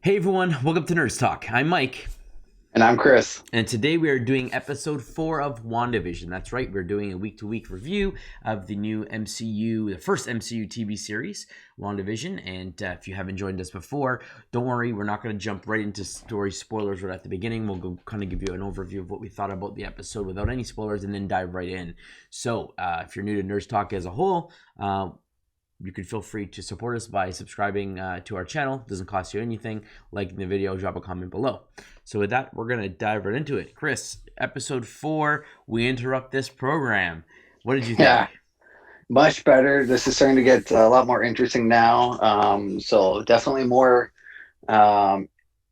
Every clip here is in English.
Hey everyone, welcome to Nerds Talk. I'm Mike, And I'm Chris. and today we are doing episode 4 of Wandavision. That's right, we're doing a week-to-week review of the new MCU, the first MCU TV series, Wandavision. And if you haven't joined us before, don't worry, we're not going to jump right into story spoilers right at the beginning. We'll go kind of give you an overview of what we thought about the episode without any spoilers and then dive right in. So if you're new to Nerds Talk as a whole, you can feel free to support us by subscribing to our channel. It doesn't cost you anything. Liking the video, drop a comment below. So with that, we're going to dive right into it. Chris, episode 4, we interrupt this program. What did you think? Yeah, much better. This is starting to get a lot more interesting now. So definitely more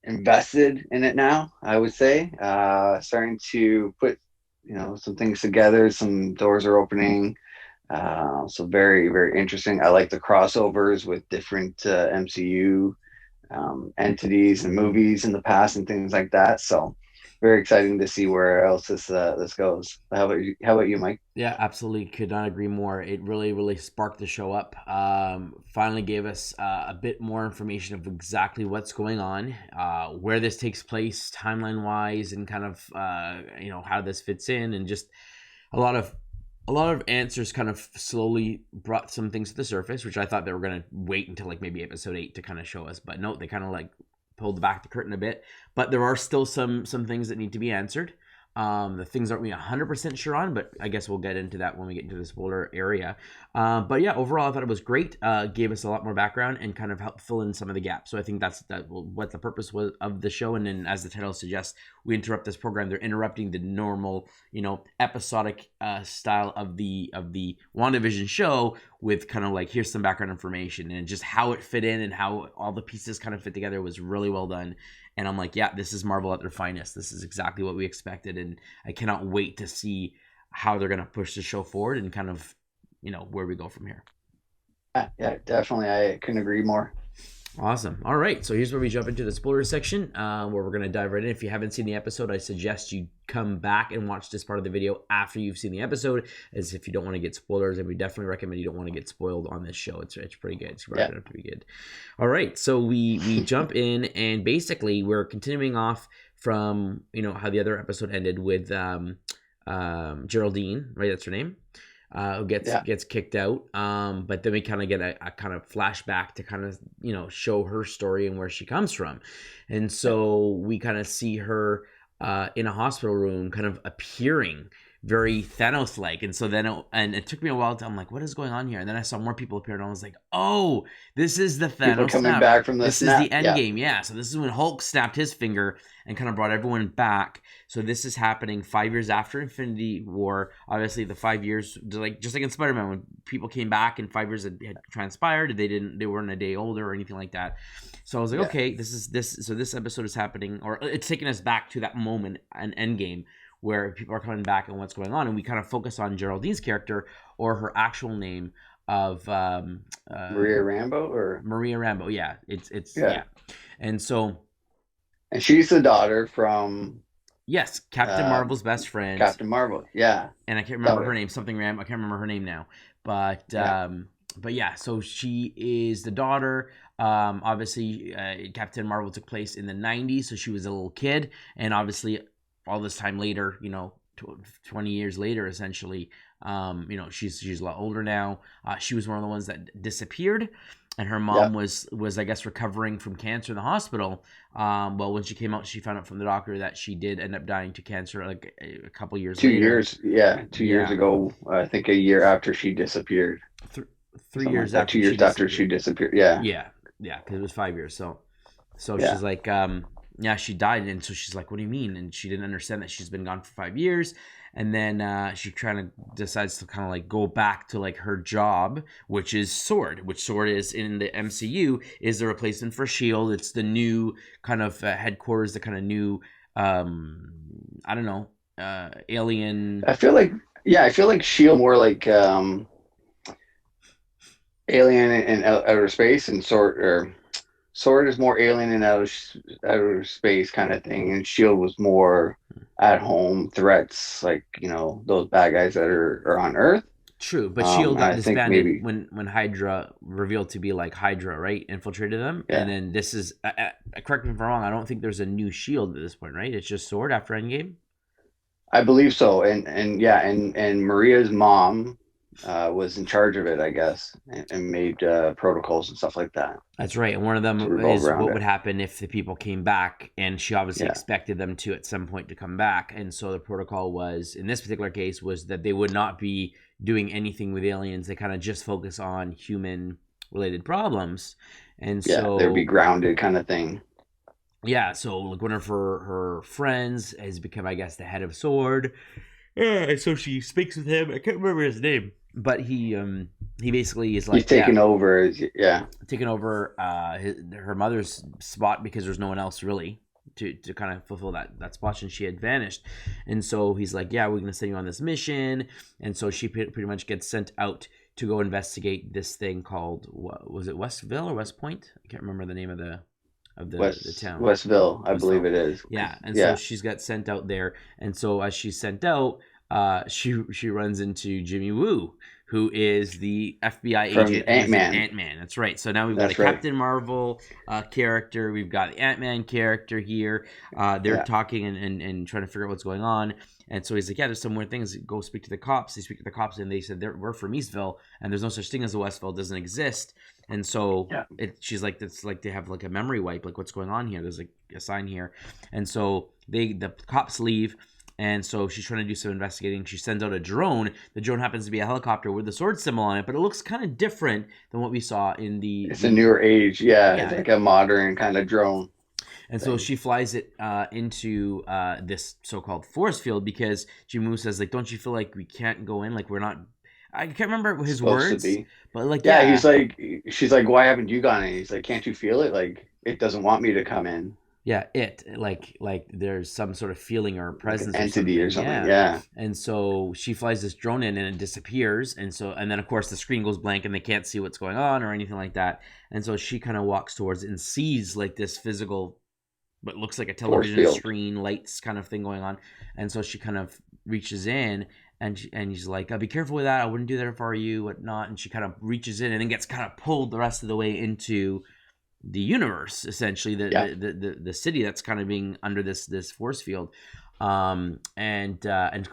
invested in it now, I would say. Starting to put, some things together. Some doors are opening. So very, very interesting. I like the crossovers with different MCU entities and movies in the past and things like that. So very exciting to see where else this goes. How about you, Mike? Yeah, absolutely. Could not agree more. It really, really sparked the show up. Finally gave us a bit more information of exactly what's going on, where this takes place timeline-wise, and kind of, how this fits in, and just a lot of answers kind of slowly brought some things to the surface, which I thought they were going to wait until like maybe episode 8 to kind of show us. But no, they kind of like pulled back the curtain a bit. But there are still some things that need to be answered. The things aren't we 100% sure on, but I guess we'll get into that when we get into the spoiler area. But yeah, overall, I thought it was great. Gave us a lot more background and kind of helped fill in some of the gaps. So I think that's what the purpose was of the show. And then, as the title suggests, we interrupt this program. They're interrupting the normal, episodic style of the WandaVision show with kind of like, here's some background information, and just how it fit in and how all the pieces kind of fit together was really well done. And I'm like, yeah, this is Marvel at their finest. This is exactly what we expected. And I cannot wait to see how they're going to push the show forward and kind of, where we go from here. Yeah, definitely. I couldn't agree more. Awesome. All right. So here's where we jump into the spoiler section, where we're going to dive right in. If you haven't seen the episode, I suggest you come back and watch this part of the video after you've seen the episode, as if you don't want to get spoilers. And we definitely recommend you don't want to get spoiled on this show. It's pretty good. It's wrapping up to be good. All right. So we jump in, and basically we're continuing off from, how the other episode ended with Geraldine, right? That's her name. Who gets kicked out. But then we kind of get a kind of flashback to kind of, show her story and where she comes from. And so we kind of see her in a hospital room kind of appearing very Thanos-like. And so then it took me a while I'm like, what is going on here? And then I saw more people appear, and I was like, oh, this is the Thanos People coming snap. back from the This snap. is the end game. Yeah. So this is when Hulk snapped his finger and kind of brought everyone back. So this is happening 5 years after Infinity War. Obviously, the 5 years, just like in Spider-Man, when people came back and 5 years had transpired, they weren't a day older or anything like that. So I was like, okay, so this episode is happening, or it's taking us back to that moment, an Endgame, where people are coming back and what's going on, and we kind of focus on Geraldine's character, or her actual name of Maria Rambo, or Maria Rambo. Yeah, it's yeah. And so, and she's the daughter from yes, Captain Marvel's best friend, Captain Marvel. Yeah, and I can't remember her name. Something Ram. I can't remember her name now, but yeah. So she is the daughter. Obviously, Captain Marvel took place in the 90s, so she was a little kid, and obviously, all this time later, 20 years later, essentially, she's a lot older now. She was one of the ones that disappeared, and her mom was I guess recovering from cancer in the hospital. Well, when she came out, she found out from the doctor that she did end up dying to cancer like a couple years later. 2 years ago. I think a year after she disappeared. 3 years like after 2 years after she disappeared. Yeah, because it was 5 years. So she's like, yeah, she died. And so she's like, what do you mean? And she didn't understand that she's been gone for 5 years. And then she decides to kind of like go back to like her job, which is Sword, which Sword is in the MCU is the replacement for Shield. It's the new kind of headquarters, the kind of new, I don't know, alien. I feel like Shield more like alien in outer space, and Sword is more alien in outer space kind of thing, and Shield was more at home threats, like those bad guys that are on Earth. True, but Shield got disbanded when maybe Hydra revealed to be like Hydra, right? Infiltrated them, and then this is correct correct me if I'm wrong, I don't think there's a new shield at this point, right? It's just Sword after Endgame. I believe so. And yeah, and Maria's mom was in charge of it, I guess, and made protocols and stuff like that That's right. And one of to them revolve is around what it. would happen if the people came back, and she obviously Yeah, expected them to at some point to come back. And so the protocol was, in this particular case, was that they would not be doing anything with aliens. They kind of just focus on human related problems. And yeah, they would be so grounded kind of thing. yeah, so like one of her friends has become, I guess, the head of Sword. Yeah, and so she speaks with him. I can't remember his name, but he basically is He's like, yeah, taken over as yeah, taking over her mother's spot because there's no one else really to kind of fulfill that spot, and she had vanished. And so he's like, yeah, we're gonna send you on this mission. And so she pretty much gets sent out to go investigate this thing called, what was it, Westville or West Point? I can't remember the name of the town. Westville, I believe Westville. it is. Yeah, and so Yeah, she's got sent out there, and so as she's sent out, she runs into Jimmy Woo, who is the FBI from agent who was in Ant-Man. Ant-Man. That's right. So now we've got a That's right. Captain Marvel character, we've got the Ant-Man character here. They're Yeah, talking and trying to figure out what's going on. And so he's like, yeah, there's some weird things. Go speak to the cops. They speak to the cops, and they said we're from Eastville, and there's no such thing as a Westville. It doesn't exist. And so yeah. she's like, it's like they have like a memory wipe. Like, what's going on here? There's like a sign here. And so the cops leave. And so she's trying to do some investigating. She sends out a drone. The drone happens to be a helicopter with the sword symbol on it, but it looks kind of different than what we saw in It's a newer age. Yeah, it's yeah. like a modern kind of drone And so thing. she flies it into this so-called force field because Jimu says, like, don't you feel like we can't go in? Like, we're not. I can't remember his Supposed to words, be. but like, Yeah, yeah, he's like, she's like, why haven't you gone in? He's like, can't you feel it? Like, it doesn't want me to come in, yeah, like there's some sort of feeling or like an presence or entity or something, something. yeah. Yeah, And so she flies this drone in and it disappears, and then of course the screen goes blank and they can't see what's going on or anything like that. And so she kind of walks towards it and sees like this physical, what looks like a force television field. screen, lights kind of thing going on. And so she kind of reaches in and she's like, be careful with that. I wouldn't do that if I were you, whatnot. And she kind of reaches in and then gets kind of pulled the rest of the way into the universe, essentially Yeah, the city that's kind of being under this force field. And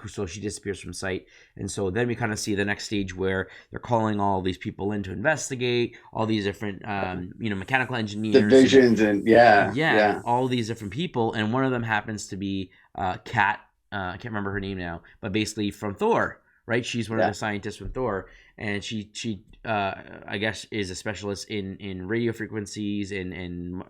so she disappears from sight. And so then we kind of see the next stage where they're calling all these people in to investigate all these different mechanical engineers and divisions and yeah, yeah, yeah, all these different people, and one of them happens to be Kat. I can't remember her name now, but basically from Thor, right? She's one of yeah. the scientists from Thor, and she I guess is a specialist in radio frequencies and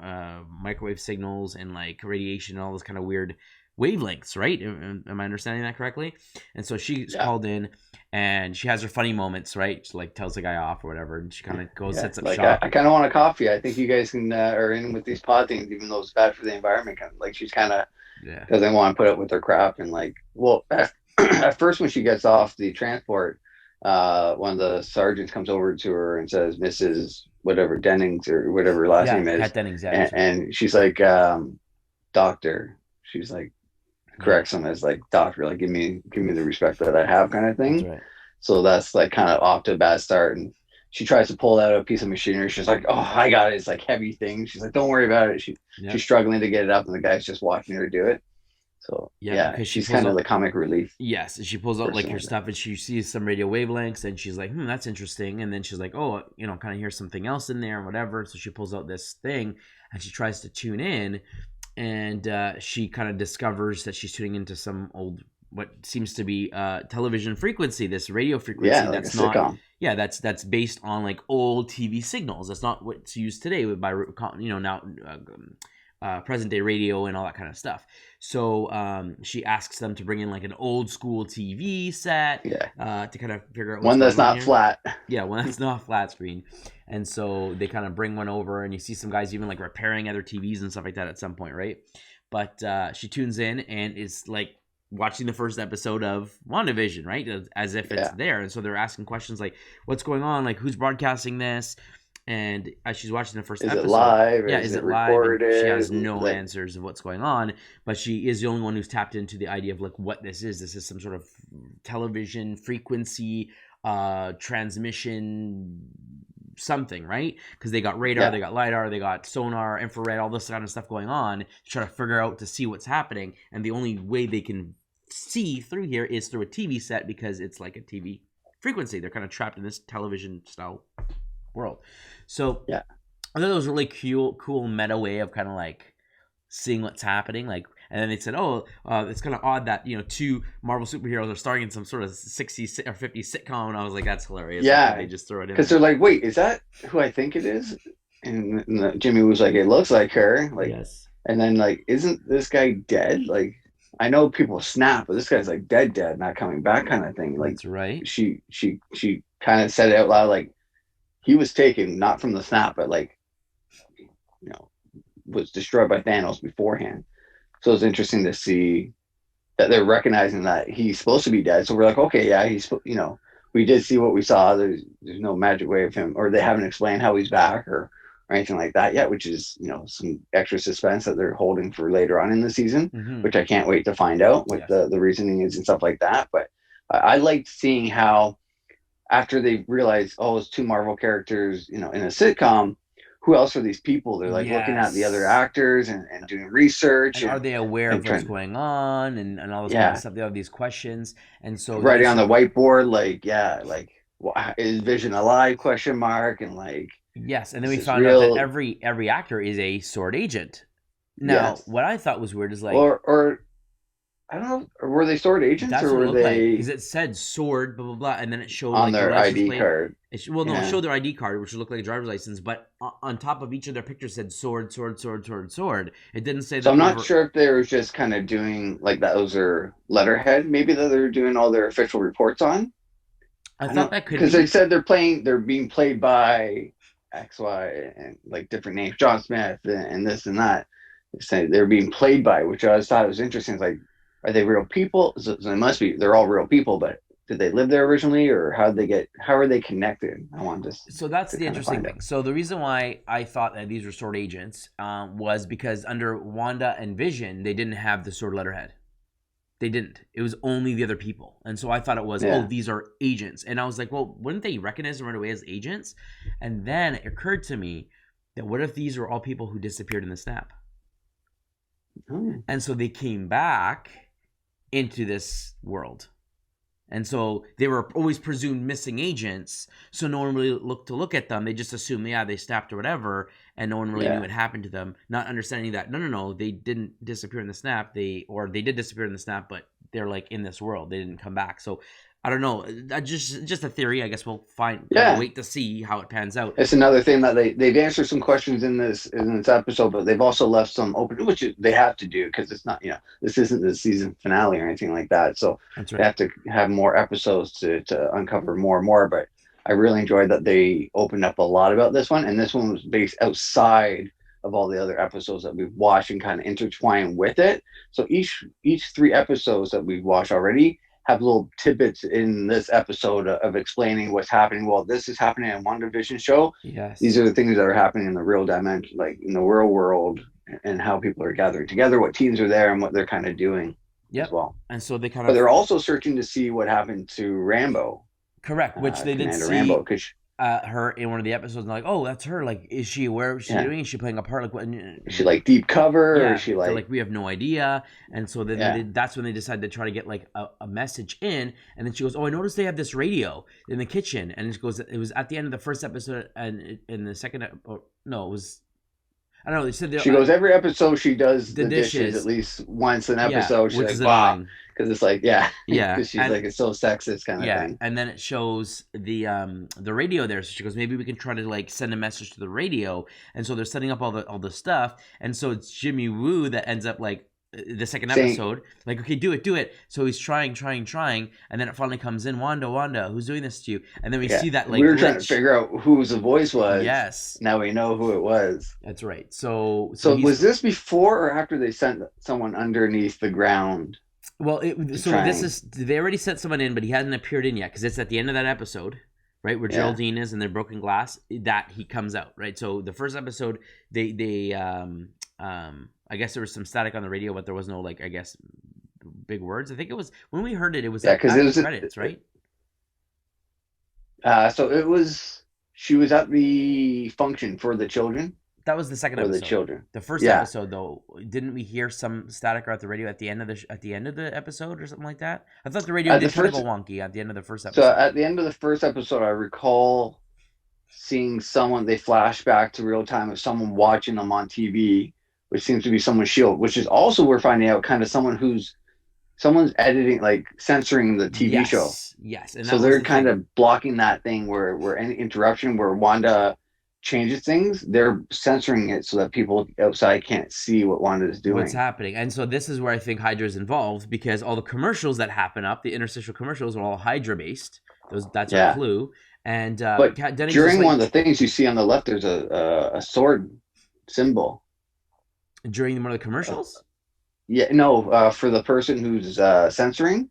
microwave signals and like radiation and all this kind of weird wavelengths, right? Am I understanding that correctly? And so she's Yeah. called in, and she has her funny moments, right? She like tells the guy off or whatever, and she kind of goes, Yeah, sets up like I shop. kind of want a coffee. I think you guys can are in with these pod things, even though it's bad for the environment. Kind of like she's kind of Yeah, doesn't want to put up with their crap and like, well, at first when she gets off the transport, one of the sergeants comes over to her and says, "Mrs. whatever Dennings or whatever her last yeah, name is," Kat Dennings, yeah, that's right. and she's like, "Doctor." She's like, Yeah, corrects him as like, "Doctor, like give me the respect that I have," kind of that's thing. right. So that's like kind of off to a bad start. And she tries to pull out a piece of machinery. She's like, "Oh, I got it." It's like heavy thing. She's like, "Don't worry about it." She's Yep. struggling to get it up, and the guy's just watching her do it. So Yeah, yeah, because she she's pulls kind of out. the comic relief Yes, she pulls out like person her like that. stuff, and she sees some radio wavelengths, and she's like, that's interesting." And then she's like, "Oh, kind of hears something else in there, and whatever." So she pulls out this thing, and she tries to tune in, and she kind of discovers that she's tuning into some old, what seems to be television frequency, this radio frequency Yeah, like a that's not. sitcom. Yeah, that's based on like old TV signals. That's not what's used today by now present day radio and all that kind of stuff. So she asks them to bring in like an old school TV set Yeah, to kind of figure out what's one that's going on not here. flat. Yeah, one that's not flat screen. And so they kind of bring one over, and you see some guys even like repairing other TVs and stuff like that at some point, right? But she tunes in and is like watching the first episode of WandaVision, right? As if it's Yeah, there. And so they're asking questions like, what's going on? Like, who's broadcasting this? And as she's watching the first is it episode, live? yeah, Is is it it live? And she recorded? has no Like, answers of what's going on, but she is the only one who's tapped into the idea of like what this is. This is some sort of television frequency transmission something, right? Because they got radar, Yeah. they got lidar, they got sonar, infrared, all this kind of stuff going on to try to figure out to see what's happening. And the only way they can see through here is through a TV set because it's like a TV frequency. They're kind of trapped in this television style world. So Yeah. I thought it was a really cool meta way of kind of like seeing what's happening. Like, and then they said, "Oh, it's kind of odd that two Marvel superheroes are starring in some sort of 60s or 50s sitcom." And I was like, "That's hilarious." Yeah. They just throw it in Because there. they're like, wait, is that who I think it is? And Jimmy was like, it looks like her. Like, Yes. and then like, isn't this guy dead? Like, I know people snap, but this guy's like dead, not coming back, kind of thing. Like, That's right. she kind of said it out loud, like he was taken not from the snap, but like, you know, was destroyed by Thanos beforehand. So it's interesting to see that they're recognizing that he's supposed to be dead. So we're like, okay, yeah, we did see what we saw. There's no magic way of him, or they haven't explained how he's back or anything like that yet, which is some extra suspense that they're holding for later on in the season, Mm-hmm. which I can't wait to find out what Yes. the reasoning is and stuff like that. But I liked seeing how after they realized, oh, it's two Marvel characters, in a sitcom. Who else are these people? They're like looking at the other Yes. actors and doing research And are they aware and of what's trying, going on and all this kind of yeah, stuff? They have these questions, and so they writing on the start. whiteboard, like, yeah, like, is Vision alive? Question mark, and like, Yes, and then is we this found out that real? every actor is a sword agent. Now, Yes, what I thought was weird is like or I don't know, or were they sword agents that's or what it were looked like because they it said sword, blah blah blah, and then it showed on like their their license ID plate. card? Well, no, it Yeah. showed their ID card, which looked like a driver's license, but on top of each of their pictures said sword, sword, sword, sword, sword. It didn't say So that I'm they not were. sure if they were just kind of doing like that was their letterhead, maybe that they're doing all their official reports on. I I thought don't that could because they be. said they're being played by X, Y, and like different names, John Smith and this and that. They say they're being played by, which I always thought was interesting. It's like, are they real people? So they must be. They're all real people, but did they live there originally, or how did they get? How are they connected? I wanted So that's to the kind of interesting find out. thing. So the reason why I thought that these were sword agents was because under Wanda and Vision, they didn't have the sword letterhead. They didn't. It was only the other people. And so I thought it was, oh, Yeah. these are agents. And I was like, well, wouldn't they recognize them right away as agents? And then it occurred to me that what if these are all people who disappeared in the snap? Oh, And so they came back into this world. And so they were always presumed missing agents. So no one really looked at them. They just assumed, yeah, they snapped or whatever. And no one really knew yeah. what happened to them. Not understanding that, no, they didn't disappear in the snap. They did disappear in the snap, but they're like in this world. They didn't come back. So I don't know. Just a theory. I guess we'll kind of Yeah. wait to see how it pans out. It's another thing that they've answered some questions in this episode, but they've also left some open, which they have to do because it's not this isn't the season finale or anything like that. So That's they right. have to have more episodes to uncover more and more. But I really enjoyed that they opened up a lot about this one, and this one was based outside of all the other episodes that we've watched and kind of intertwined with it. So each three episodes that we've watched already have little tidbits in this episode of explaining what's happening. Well, this is happening in Wandavision show. These Yes. are the things that are happening in the real dimension, like in the real world, and how people are gathering together, what teams are there, and what they're kind of doing as Yep. well. And so they kind But of they're also searching to see what happened to Rambo, correct, which they did Commander Rambo, see because her in one of the episodes. And they're like, oh, that's her. Like, is she aware of what she's yeah, doing? Is she playing a part? Like, what? is she like deep cover, or is Yeah, she they're like like, we have no idea. And so then yeah, that's when they decided to try to get like a message in. And then she goes, oh, I noticed they have this radio in the kitchen. And it goes, it was at the end of the first episode, and in the second, no, it was, I don't know. They said she goes every episode she does the the dishes at dishes. least once an Yeah, episode. She's which like, is wow, annoying. because it's like, yeah, Yeah, because she's like, it's so sexist kind of yeah, thing. and then it shows the radio there. So she goes, maybe we can try to like send a message to the radio. And so they're setting up all the stuff. And so it's Jimmy Woo that ends up like the second Saying, episode, like, okay, do it. So he's trying, and then it finally comes in, Wanda, who's doing this to you? And then we yeah, see that we like were trying to glitch. figure out whose the voice was. Yes, Now we know who it was. that's right. So So he's was this before or after they sent someone underneath the ground well. to So try this and, is they already sent someone in, but he hasn't appeared in yet because it's at the end of that episode. Right where yeah, Geraldine is and their broken glass, that he comes out. Right, so the first episode, they I guess there was some static on the radio, but there was no like I guess big words. I think it was when we heard it, it was yeah, like because it after was credits, right? so it was She was at the function for the children. That was the second For the episode. children. The first Yeah. episode, though, didn't we hear some static at the radio at the end of the episode or something like that? I thought the radio At the did kind of first go wonky at the end of the first So episode. at the end of the first episode, I recall seeing someone, they flash back to real time of someone watching them on TV, which seems to be someone's shield, which is also we're finding out kind of someone's editing, like censoring the TV show. Yes, and So that was they're the kind thing. of blocking that thing where any interruption where Wanda changes things, they're censoring it so that people outside can't see what Wanda is What's doing. happening. And so this is where I think Hydra is involved, because all the commercials that happen up, the interstitial commercials, are all Hydra based. That's our Yeah. clue. And But Denning's during like, one of the things you see on the left, there's a sword symbol. during one of the commercials. Yeah, no, for the person who's censoring,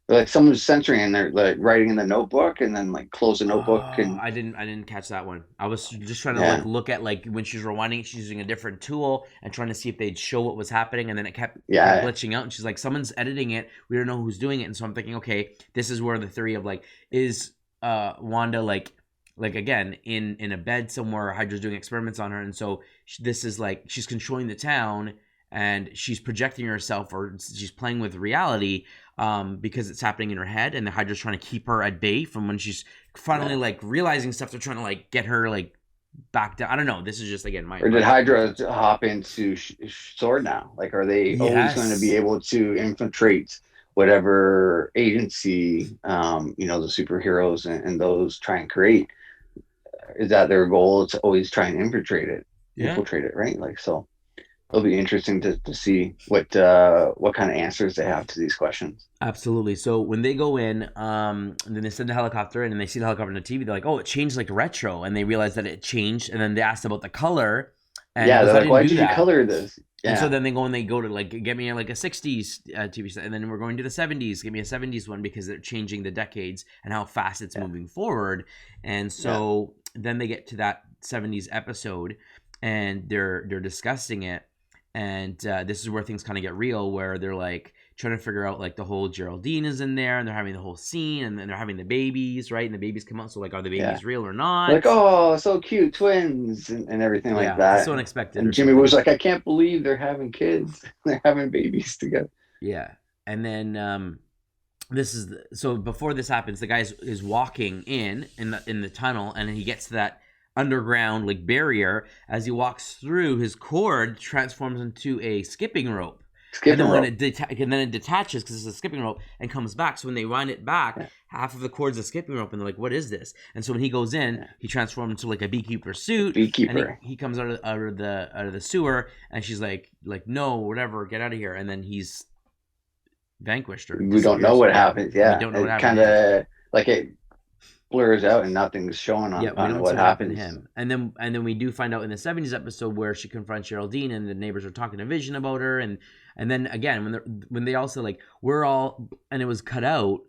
like someone's censoring and they're like writing in the notebook and then like close the notebook Oh, and I didn't catch that one. I was just trying to like yeah, look at like when she's rewinding, she's using a different tool and trying to see if they'd show what was happening, and then it kept yeah, glitching out. And she's like, someone's editing it. We don't know who's doing it. And so I'm thinking, okay, this is where the theory of like, is Wanda like again in a bed somewhere, Hydra's doing experiments on her, and so this is like she's controlling the town and she's projecting herself, or she's playing with reality, because it's happening in her head, and the Hydra's trying to keep her at bay from when she's finally yeah. like realizing stuff. They're trying to like get her like back down. I don't know. This is just again my. Or did Hydra hop into Sword now? Like, are they always going to be Yes. able to infiltrate whatever agency, the superheroes and those try and create? Is that their goal? To always try and Yeah. infiltrate it, right? Like so. It'll be interesting to see what kind of answers they have to these questions. Absolutely. So when they go in, and then they send the helicopter in, and they see the helicopter on the TV, they're like, "Oh, it changed like retro," and they realize that it changed. And then they asked about the color, and Yeah, he goes, they're "I like, didn't why do did you that." color this? And so Yeah, then they go and they go to like get me like a '60s TV set, and then we're going to the '70s. Give me a '70s one, because they're changing the decades and how fast it's yeah, moving forward. And yeah, so then they get to that '70s episode, and they're discussing it, and this is where things kind of get real, where they're like trying to figure out like the whole Geraldine is in there, and they're having the whole scene, and then they're having the babies, right? And the babies come out, so like, are the yeah. babies real or Like, not? oh, so cute, twins, and everything like Yeah, it's that. so unexpected And or Jimmy something. was like, I can't believe they're having kids. They're having babies together. Yeah, and then so before this happens, the guy is walking in the tunnel, and then he gets to that underground like barrier. As he walks through, his cord transforms into a skipping rope, and Skipping then when rope. it detaches, because it's a skipping rope, and comes back. So when they wind it back, Yeah, half of the cord's a skipping rope, and they're like, "What is this?" And so when he goes in, yeah. he transforms into like a beekeeper suit, and he, Beekeeper. he comes out of the sewer, and she's like no, whatever, get out of here, and then he's vanquished or We don't know disappears. what Yeah, happens. we Yeah, don't know what it happened kind to him. of like it blurs out and nothing's showing Yeah, we on don't see what what happened to happens. him. And then we do find out in the '70s episode where she confronts Geraldine, and the neighbors are talking to Vision about her, and then again when they also like we're all, and it was cut out.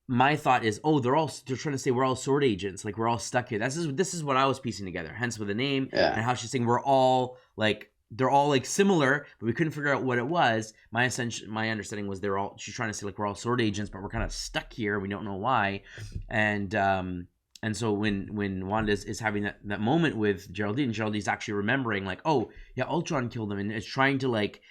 My thought is, oh, they're trying to say we're all sword agents, like we're all stuck here. This is what I was piecing together. Hence with the name, Yeah, and how she's saying we're all like, they're all like similar, but we couldn't figure out what it was. My understanding was she's trying to say like we're all sword agents, but we're kind of stuck here. We don't know why, and so when Wanda is having that moment with Geraldine's actually remembering like, oh yeah, Ultron killed him, and is trying to like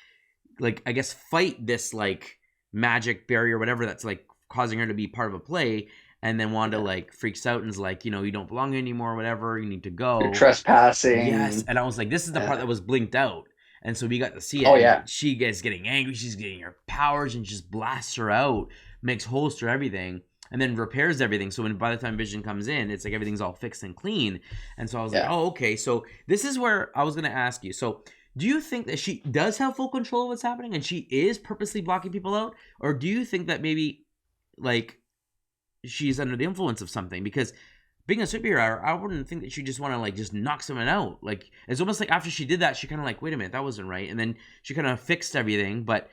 I guess fight this like magic barrier, whatever, that's like causing her to be part of a play. And then Wanda yeah. like freaks out and is like, you don't belong here anymore, whatever, you need to You're go. Yes. trespassing. And I was like, this is the part that was blinked out. And so we got to see it, Oh and yeah, she gets getting angry, she's getting her powers, and just blasts her out, makes holes through everything, and then repairs everything. So by the time Vision comes in, it's like everything's all fixed and clean. And so I was like, yeah. oh, okay. So this is where I was going to ask you. So do you think that she does have full control of what's happening, and she is purposely blocking people out? Or do you think that maybe like she's under the influence of something? Because being a superhero, I wouldn't think that she just want to like just knock someone out. Like it's almost like after she did that, she kind of like, wait a minute, that wasn't right, and then she kind of fixed everything. But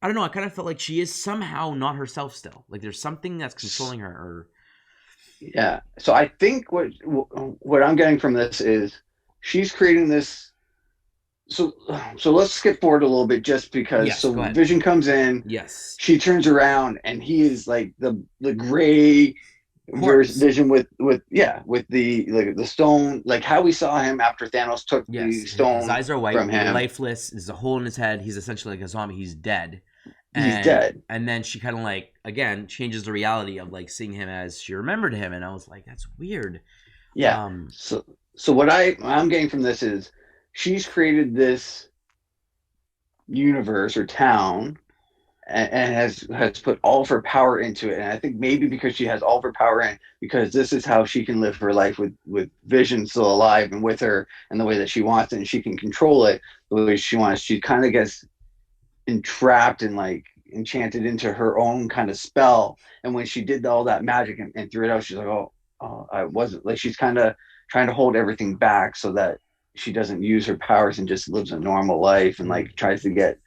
I don't know. I kind of felt like she is somehow not herself still. Like there's something that's controlling her. Or Yeah. So I think what I'm getting from this is she's creating this. So let's skip forward a little bit just because. yes, So go ahead. Vision comes in, Yes. she turns around, and he is like the gray, corpse. Vision with the like the stone, like how we saw him after Thanos took Yes, the his stone eyes are from white. They're him. lifeless. There's a hole in his head. He's essentially like a zombie. He's dead. He's And dead. and then she kind of like again changes the reality of like seeing him as she remembered him, and I was like, that's weird. Yeah. Um, So what I'm getting from this is she's created this universe or town and has put all of her power into it. And I think maybe because she has all of her power in, because this is how she can live her life with Vision still alive and with her and the way that she wants it, and she can control it the way she wants. She kind of gets entrapped and like enchanted into her own kind of spell. And when she did all that magic and threw it out, she's like, oh, I wasn't like she's kind of trying to hold everything back so that she doesn't use her powers and just lives a normal life and like mm, tries to get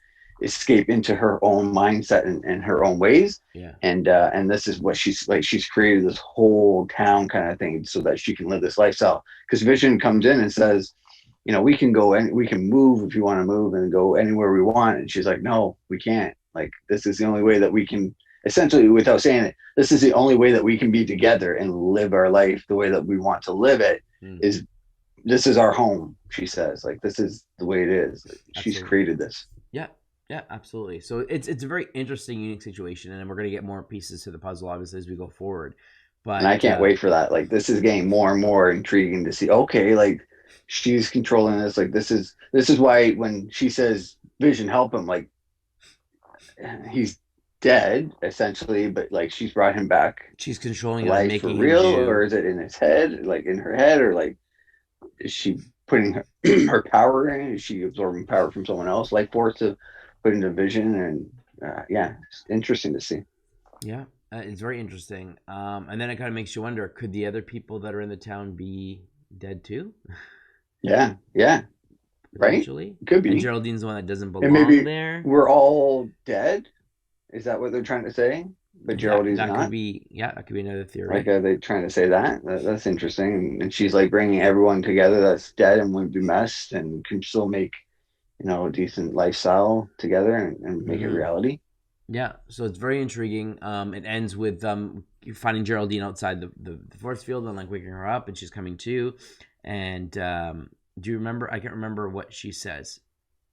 escape into her own mindset and her own ways. yeah, And this is what she's like. She's created this whole town kind of thing so that she can live this lifestyle. Because Vision comes in and says, we can go and we can move if you want to move and go anywhere we want. And she's like, no, we can't. Like, this is the only way that we can, essentially, without saying it, this is the only way that we can be together and live our life the way that we want to live it. mm, Is this is our home, she says. Like, this is the way it is. She's absolutely. created this. Yeah, yeah, absolutely. So it's a very interesting, unique situation, and we're gonna get more pieces to the puzzle obviously as we go forward. And I But can't wait for that. Like, this is getting more and more intriguing to see. Okay, like she's controlling this. Like, this is why when she says Vision help him, like he's dead essentially, but like she's brought him back she's to controlling him and life for making him real, or do. is it in his head, like in her head, or like is she putting her, her power in? Is she absorbing power from someone else, life force to put into Vision? And yeah, it's interesting to see. Yeah, it's very interesting. And then it kind of makes you wonder: could the other people that are in the town be dead too, Yeah, yeah, right. potentially? Could And be, Geraldine's the one that doesn't and belong maybe there. we're all dead. Is that what they're trying to say? But Geraldine's That could not. be, yeah, that could be another Like, theory. are they trying to say that's interesting? And she's like bringing everyone together that's dead and would be messed and can still make a decent lifestyle together and make it Hmm. reality. Yeah, so it's very intriguing. It ends with finding Geraldine outside the force field and like waking her up, and she's coming to. And do you remember? I can't remember what she says.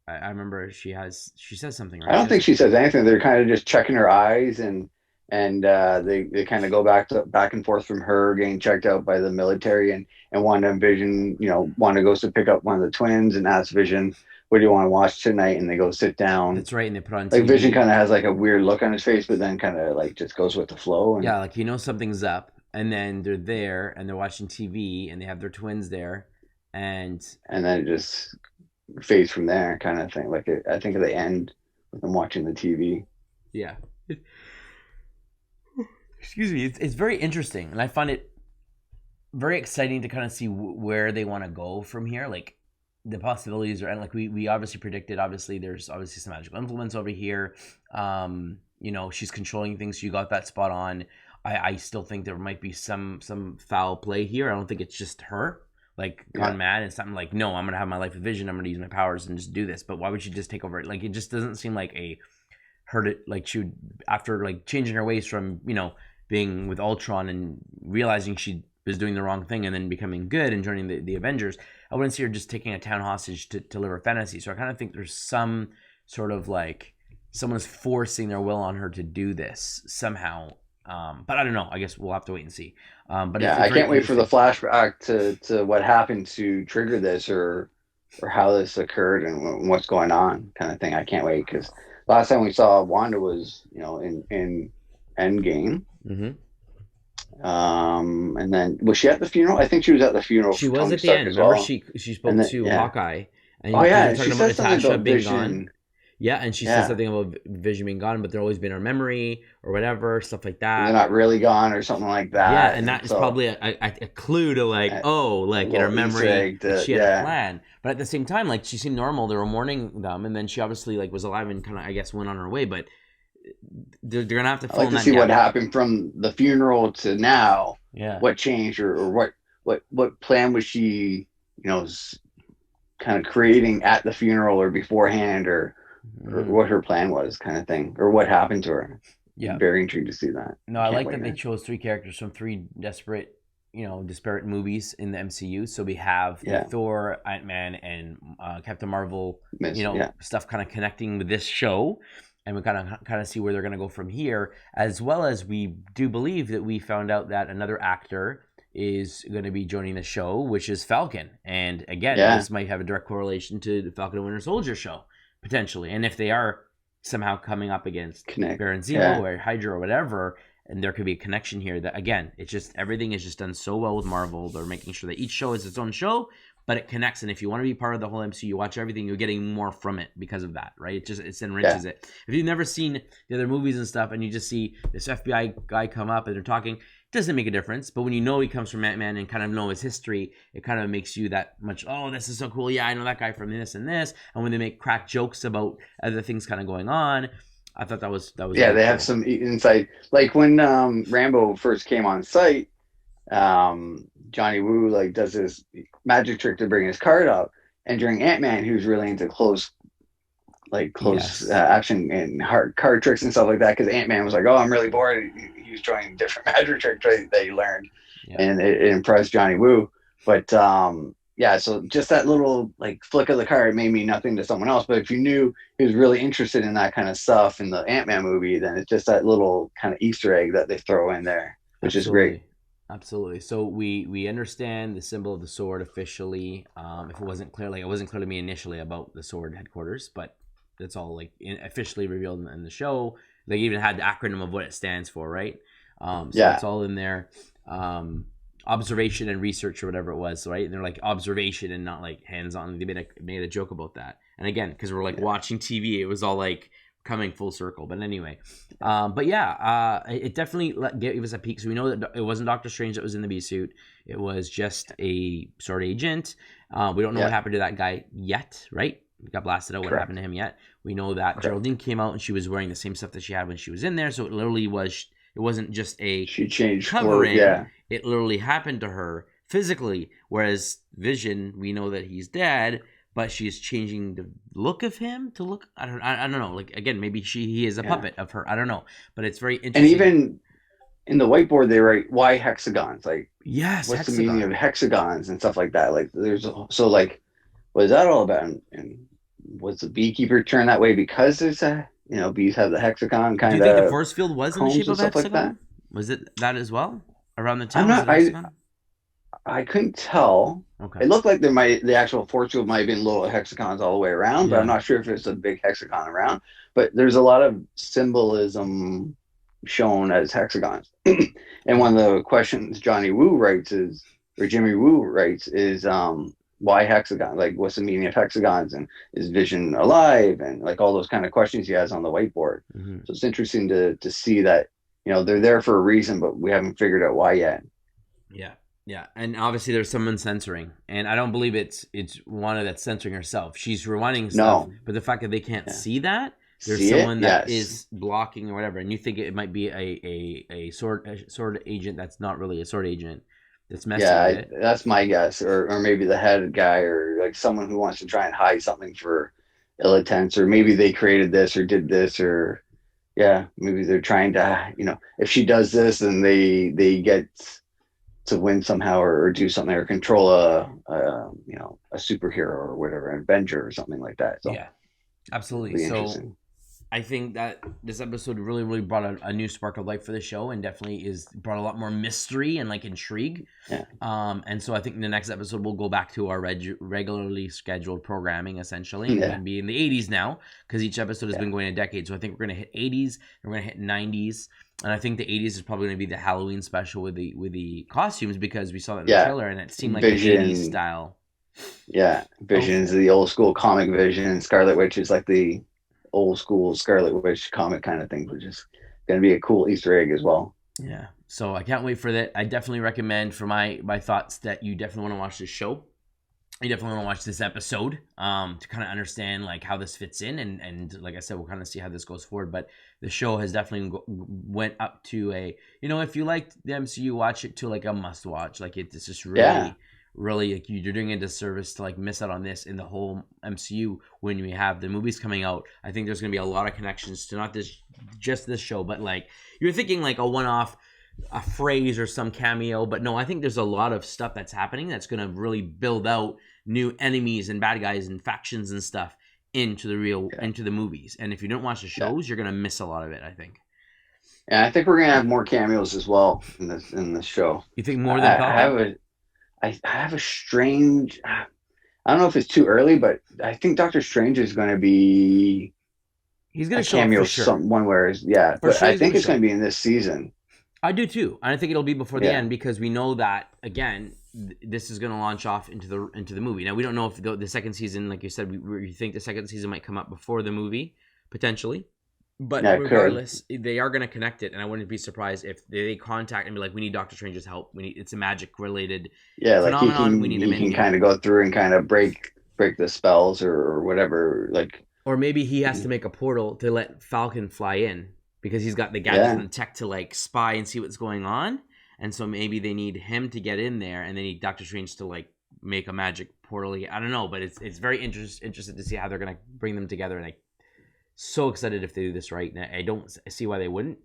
I remember she says something, I right? She don't has think a she says anything. They're kind of just checking her eyes and they kind of go back and forth from her getting checked out by the military and Vision, Wanda goes to pick up one of the twins and asks Vision, "What do you want to watch tonight?" And they go sit down. That's right, and they put on Like Vision TV. kind of has like a weird look on his face, but then kind of like just goes with the flow and Yeah, like something's up, and then they're there and they're watching TV and they have their twins there, and and then it just fades from there, kind of thing. Like I think they end with them watching the TV. yeah, excuse me, it's very interesting, and I find it very exciting to kind of see where they want to go from here. Like the possibilities are, and like we obviously predicted. Obviously, there's obviously some magical influence over here. She's controlling things. So you got that spot on. I still think there might be some foul play here. I don't think it's just her like Yeah, gone mad and something like no, I'm gonna have my life of vision. I'm gonna use my powers and just do this. But why would she just take over? Like it just doesn't seem like a her to like she would after like changing her ways from being with Ultron and realizing she was doing the wrong thing and then becoming good and joining the Avengers. I wouldn't see her just taking a town hostage to live her fantasy. So I kind of think there's some sort of like someone's forcing their will on her to do this somehow. But I don't know. I guess we'll have to wait and see. But yeah. it's I very can't wait for the interesting. flashback to what happened to trigger this or how this occurred and what's going on, kind of thing. I can't wait because last time we saw Wanda was in Endgame. Mm-hmm. And then was she at the funeral? I think she was at the funeral She for was Tony at the Stark end. as Remember, well. she And spoke then to yeah. Hawkeye, and Oh because they're yeah, she talking about said something Natasha about being gone. Vision. Yeah, and she says Yeah. something about Vision being gone, but they're always been her memory or whatever, stuff like And they're that. not really gone or something like Yeah, that. and And that is so probably a clue to like, a oh, like in her little Easter memory egg that to she had a yeah. plan. But at the same time, like she seemed normal. They were mourning them, and then she obviously like was alive and kind of, I guess, went on her way. But they're gonna have to I fill like in to that see what gap. happened from the funeral to now. Yeah. What changed or what plan was she, kind of creating at the funeral or beforehand or Mm. what her plan was kind of thing or what happened to her. Yeah. Very intrigued to see that. No, I Can't like wait, that they man. chose three characters from three disparate movies in the MCU. So we have the Yeah, Thor, Ant Man, and Captain Marvel, yeah, stuff kind of connecting with this show, and we kind of see where they're going to go from here. As well as we do believe that we found out that another actor is going to be joining the show, which is Falcon. And again, yeah. this might have a direct correlation to the Falcon and Winter Soldier show potentially. And if they are somehow coming up against Connect. Baron Zemo Yeah, or Hydra or whatever, and there could be a connection here that again, it's just everything is just done so well with Marvel. They're making sure that each show is its own show, but it connects. And if you want to be part of the whole MCU, watch everything, you're getting more from it because of that, right? It yeah, enriches it. If you've never seen the other movies and stuff, and you just see this FBI guy come up and they're talking, it doesn't make a difference. But when you know he comes from Ant-Man and kind of know his history, it kind of makes you that much, oh, this is so cool. Yeah, I know that guy from this and this. And when they make crack jokes about other things kind of going on, I thought that was yeah. really They have cool. some insight. Like when Rambo first came on site, Johnny Woo like does this magic trick to bring his card up, and during Ant Man, he was really into close Yes. action and hard card tricks and stuff like that. Because Ant Man was like, "Oh, I'm really bored." He was trying different magic tricks that he learned, Yeah. and it impressed Johnny Woo. But yeah, so just that little like flick of the card may mean nothing to someone else. But if you knew he was really interested in that kind of stuff in the Ant Man movie, then it's just that little kind of Easter egg that they throw in there, which is great. Absolutely. Absolutely. So we understand the symbol of the sword officially. If it wasn't clear, like it wasn't clear to me initially about the sword headquarters, but that's all like officially revealed in the show. They even had the acronym of what it stands for, right? So Yeah, it's all in there. Observation and research or whatever it was, right? And they're like observation and not like hands on. They made a joke about that. And again, because we're like yeah, watching TV, it was all like coming full circle. But anyway, but yeah, it definitely gave us a peek. So we know that it wasn't Doctor Strange that was in the bee suit. It was just a sword agent. We don't know what yeah. happened to that guy yet, right? He got blasted out. What happened Correct, to him yet? We know that correct. Geraldine came out and she was wearing the same stuff that she had when she was in there. So it literally was. It wasn't just a She changed clothes. covering. Yeah, It literally happened to her physically. Whereas Vision, we know that he's dead, but she's changing the look of him to look. I don't know. Like again, maybe he is a yeah. puppet of her. I don't know, but it's very And interesting. even in the whiteboard, they write why hexagons. Like, Yes, what's the meaning of hexagon. hexagons and stuff like that. Like, so like, what is that all about? And was the beekeeper turned that way because there's bees have the hexagon Do you kind think the of force field was in the combs shape and of a stuff like that? hexagon? Was it that as well? Around the I'm town, was not. it a hexagon? I couldn't tell. Okay. It looked like the actual force field might have been little hexagons all the way around, but I'm Yeah. not sure if it's a big hexagon around. But there's a lot of symbolism shown as hexagons. And one of the questions Johnny Woo writes is, or Jimmy Woo writes is, why hexagons? Like, what's the meaning of hexagons? And is Vision alive? And like all those kind of questions he has on the whiteboard. Hmm. So it's interesting to see that they're there for a reason, but we haven't figured out why yet. Yeah. Yeah, and obviously there's someone censoring, and I don't believe it's Wanda that's censoring herself. She's rewinding stuff, No, but the fact that they can't yeah. see that, there's See it? someone that Yes. is blocking or whatever, and you think it might be a sword agent that's not really a sword agent that's messing with it. That's my guess, or maybe the head guy, or like someone who wants to try and hide something for ill intents, or maybe they created this or did this, or yeah, maybe they're trying to, if she does this, then they get to win somehow, or do something, or control a superhero or whatever, an Avenger or something like that. So Yeah, absolutely. it'll be So interesting. I think that this episode really brought a new spark of life for the show, and definitely is brought a lot more mystery and like intrigue. Yeah, And so I think in the next episode we'll go back to our regularly scheduled programming essentially, and we're yeah, gonna be in the 80s now because each episode has yeah, been going a decade. So I think we're gonna hit 80s and we're gonna hit 90s, and I think the 80s is probably gonna be the Halloween special with the costumes because we saw that in the yeah. trailer and it seemed like an 80s Vision, style yeah. Vision's outfit. the old school comic Vision. Scarlet Witch is like the old school Scarlet Witch comic kind of thing, which is going to be a cool Easter egg as well. Yeah. So I can't wait for that. I definitely recommend for my thoughts that you definitely want to watch this show. You definitely want to watch this episode to kind of understand like how this fits in, and like I said, we'll kind of see how this goes forward. But the show has definitely went up to a, if you liked the MCU, watch it to like a must watch. Like it's just Yeah, really like you're doing a disservice to like miss out on this in the whole MCU when we have the movies coming out. I think there's going to be a lot of connections to not just this show, but like you're thinking like a one-off, a phrase or some cameo, but no, I think there's a lot of stuff that's happening that's going to really build out new enemies and bad guys and factions and stuff into the movies. And if you don't watch the Yeah. shows, you're going to miss a lot of it, I think. And I think we're gonna have more cameos as well in this show. You think more than I Falcon? have a I have a strange. I don't know if it's too early, but I think Doctor Strange is going to be He's going a to show up cameo for sure. somewhere. Yeah, For but sure I he's going think to it's show going up. to be in this season. I do too. And I think it'll be before the Yeah, end because we know that again this is going to launch off into the movie. Now we don't know if the second season, like you said, we think the second season might come up before the movie potentially. But yeah, it could. regardless, they are going to connect it, and I wouldn't be surprised if they contact and be like, "We need Doctor Strange's help. It's a magic related Yeah, like phenomenon. We need him he in can here." kind of go through and kind of break the spells or whatever. Like, Or maybe he has to make a portal to let Falcon fly in because he's got the gadgets yeah, and the tech to like spy and see what's going on. And so maybe they need him to get in there, and they need Doctor Strange to like make a magic portal. I don't know, but it's very interested to see how they're gonna bring them together. And I so excited if they do this right. And I don't see why they wouldn't.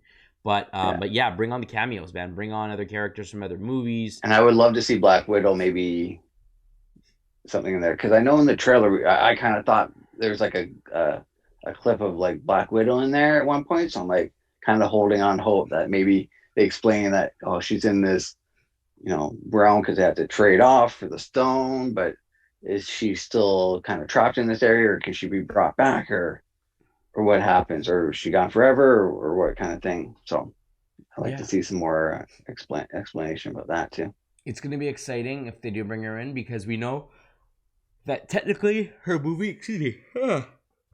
yeah. But yeah, bring on the cameos, man. Bring on other characters from other movies. And I would love to see Black Widow maybe something in there because I know in the trailer I kind of thought there was like a clip of like Black Widow in there at one point, so I'm like kind of holding on hope that maybe they explain that she's in this realm because they have to trade off for the stone, but is she still kind of trapped in this area, or can she be brought back, or what happens, or is she gone forever, or what kind of thing? So I'd like to Yeah, see some more explanation about that too. it's gonna be exciting if they do bring her in because we know that technically her movie, excuse me,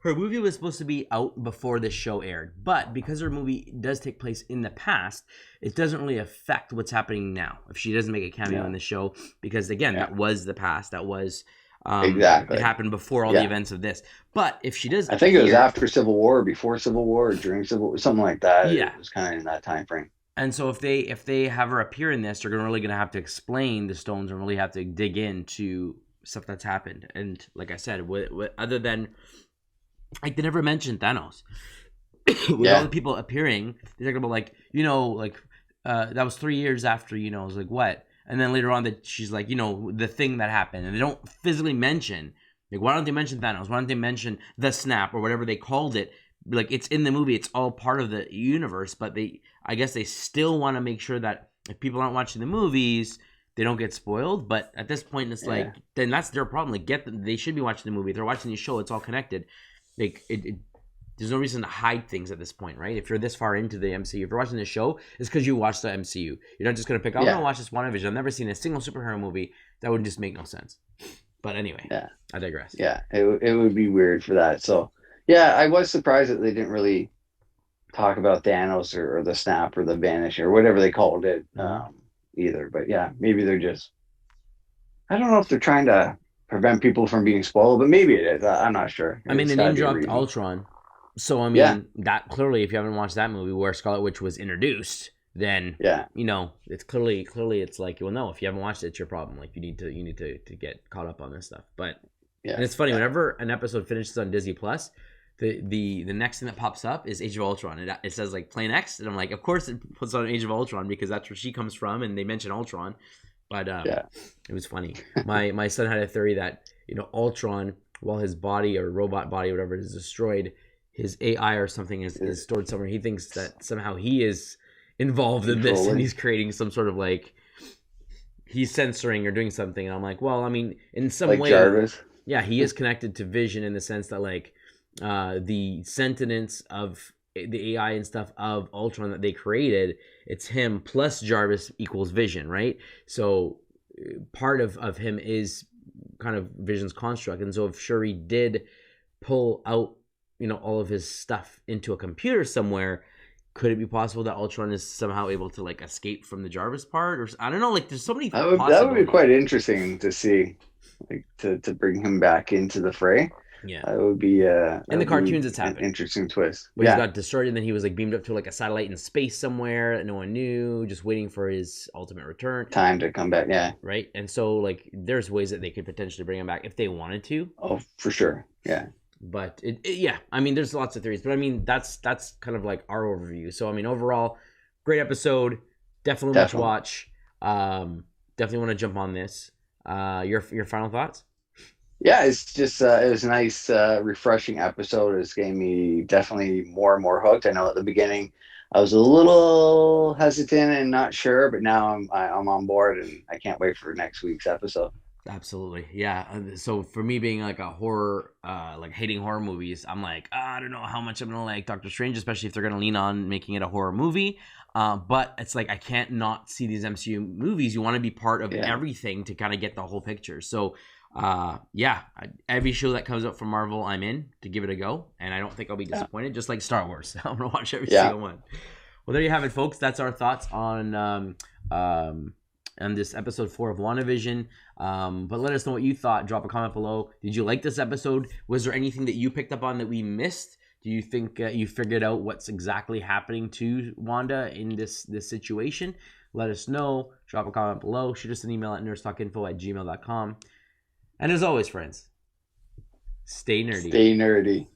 her movie was supposed to be out before this show aired. But because her movie does take place in the past, it doesn't really affect what's happening now if she doesn't make a cameo Yeah, in the show. Because again, yeah, that was the past. That was it exactly. happened before all the Yeah, events of this. But if she does I think it was appear, after Civil War, or before Civil War, or during Civil War, something like that. yeah. It was kind of in that time frame. And so if they have her appear in this, they're really gonna have to explain the stones and really have to dig into stuff that's happened. And like I said, other than like they never mentioned Thanos. With all Yeah, the people appearing, they're talking about like that was 3 years after I was like what, and then later on that she's like the thing that happened, and they don't physically mention like why don't they mention Thanos? Why don't they mention the snap or whatever they called it? Like it's in the movie, it's all part of the universe, but I guess they still want to make sure that if people aren't watching the movies, they don't get spoiled. But at this point, it's like yeah, then that's their problem. Like get them, they should be watching the movie. If they're watching the show, it's all connected. Like there's no reason to hide things at this point, right? If you're this far into the MCU, if you're watching the show, it's because you watched the MCU. You're not just gonna pick, I'm gonna yeah, watch this WandaVision. I've never seen a single superhero movie. That would just make no sense. But anyway, yeah. I digress. Yeah, it would be weird for that. So, yeah, I was surprised that they didn't really talk about Thanos or the snap or the vanish or whatever they called it Mm-hmm. either. But yeah, maybe they're just, I don't know if they're trying to prevent people from being spoiled, but maybe it is. I'm not sure. I mean, It's they got to name be a dropped reason. Ultron, so I Yeah, mean that clearly, if you haven't watched that movie where Scarlet Witch was introduced, then yeah, it's clearly it's like well, no, if you haven't watched it, it's your problem. Like you need to get caught up on this stuff. But yeah, and it's funny yeah. whenever an episode finishes on Disney Plus, the next thing that pops up is Age of Ultron. It says like Play Next, and I'm like, of course it puts on Age of Ultron because that's where she comes from, and they mention Ultron. But Yeah. it was funny. My son had a theory that Ultron, while his body or robot body or whatever is destroyed, his AI or something is stored somewhere. He thinks that somehow he is involved in this, and Controlling. he's creating some sort of like he's censoring or doing something. And I'm like, well, I mean, in some Like way, Jarvis. yeah, he is connected to Vision in the sense that like the sentience of the AI and stuff of Ultron that they created, it's him plus Jarvis equals Vision, right? So part of him is kind of Vision's construct, and so if Shuri did pull out all of his stuff into a computer somewhere, could it be possible that Ultron is somehow able to like escape from the Jarvis part, or I don't know, like there's so many That would be possibilities. quite interesting to see, like to bring him back into the fray. Yeah. That In the would be cartoons, it's an happened. interesting twist. Where he's Yeah, got destroyed and then he was like beamed up to like a satellite in space somewhere that no one knew, just waiting for his ultimate return, time to come back. Yeah. right? And so like there's ways that they could potentially bring him back if they wanted to. Oh, for sure. Yeah. But yeah, I mean, there's lots of theories, but I mean, that's kind of like our overview. So I mean, overall, great episode, definitely much Definitely. watch. Definitely want to jump on this. Your final thoughts? Yeah, it's just it was a nice, refreshing episode. It's getting me definitely more and more hooked. I know at the beginning I was a little hesitant and not sure, but now I'm on board and I can't wait for next week's episode. Absolutely, yeah. So for me, being like a horror, like hating horror movies, I'm like, I don't know how much I'm gonna like Doctor Strange, especially if they're gonna lean on making it a horror movie. But it's like I can't not see these MCU movies. You want to be part of Yeah, everything to kind of get the whole picture. So, yeah, every show that comes up from Marvel, I'm in to give it a go, and I don't think I'll be yeah, disappointed. Just like Star Wars, I'm gonna watch every yeah. single one. Well, there you have it, folks. That's our thoughts on this episode 4 of WandaVision. But let us know what you thought. Drop a comment below. Did you like this episode? Was there anything that you picked up on that we missed? Do you think you figured out what's exactly happening to Wanda in this situation? Let us know. Drop a comment below. Shoot us an email at nursetalkinfo@gmail.com. And as always, friends, stay nerdy. Stay nerdy.